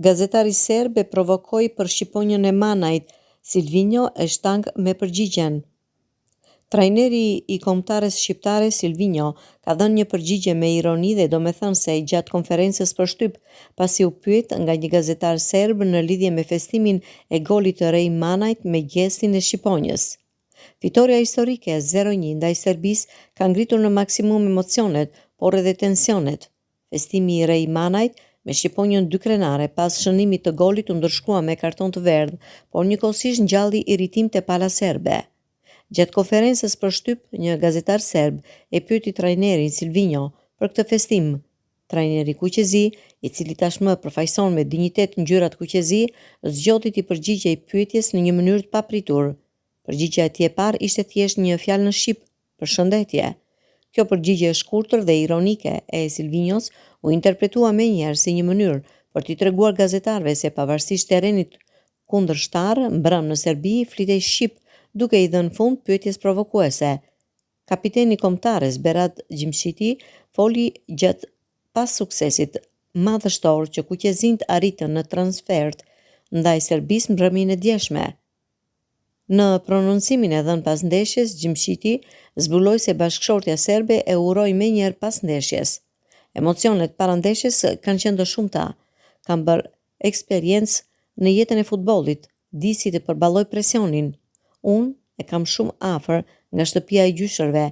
Gazetari serb e provokoi për shqiponjën e Manajt, Silvinjo e shtang me përgjigjen. Trajneri i kombëtares shqiptare Silvinjo ka dhënë një përgjigje me ironi dhe domethënse gjatë konferencës për shtyp, pasi u pyet nga një gazetar serb në lidhje me festimin e golit të Rej Manajt me gjestin e shqiponjës. Fitoria historike 0-1 ndaj Serbisë ka ngritur në maksimum emocionet, por edhe tensionet. Festimi i Rej Manajt me shqiponjën dy krenare pas shënimit të golit u ndërshkrua me karton të verdh, por njëkohësisht ngjalli irritim te pala serbe. Gjatë konferencës për shtyp, një gazetar serb e pyeti trajnerin Silvinjo për këtë festim. Trajneri kuqezi, i cili tashmë përfaqëson me dinjitet ngjyrat kuqezi, zgjodhi të përgjigjej pyetjes në një mënyrë të papritur. Përgjigjja e tij e parë ishte thjesht një fjalë në shqip, përshëndetje. Kjo përgjigje e shkurtër dhe ironike e Silvinjos u interpretua menjëherë si një mënyrë për t'i treguar gazetarëve se pavarësisht terrenit kundërshtar, mbrëm në Serbi flitej shqip, duke i dhënë fund pyetjes provokuese. Kapiteni i kombëtares Berat Gjimshiti foli gjatë pas suksesit madhështor që kuqezinjt arritën në transfert ndaj Serbisë mbrëmjen e djeshme. Në prononcimin e dhënë pas ndeshjes, Gjimshiti zbuloi se bashkëshortja serbe e uroi menjëherë pas ndeshjes. Emocionet para ndeshjes kanë qenë të shumta. Kam bërë eksperiencë në jetën e futbollit, di si të përballoj presionin. Unë e kam shumë afër nga shtëpia e gjyshërve,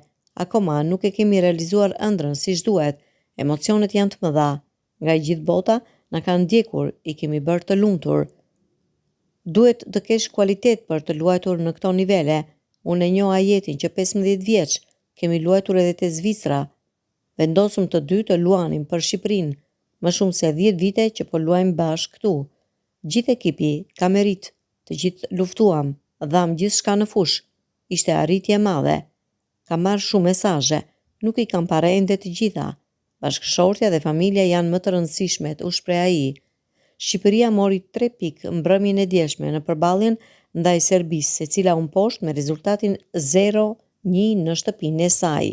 akoma nuk e kemi realizuar ëndrrën siç duhet, emocionet janë të mëdha, nga e gjithë bota na kanë ndjekur, i kemi bërë të lumtur. Duhet të kesh kualitet për të luajtur në këto nivele. Unë e njoh Ajetin që 15 vjeç, kemi luajtur edhe te Zvicra. Vendosëm të dy të luanim për Shqipërinë, më shumë se 10 vite që po luajmë bashkë këtu. Gjithë ekipi ka merit, të gjithë luftuam. Dham gjithçka në fush. Ishte arritje e madhe. Kam marrë shumë mesazhe, nuk i kam parë ende të gjitha. Bashkëshortja dhe familja janë më të rëndësishmet, u shpreh ai. Shqipëria mori 3 pikë mbrëmjen e djeshme në përballjen ndaj Serbisë, secila u mposhtë me rezultatin 0-1 në shtëpinë e saj.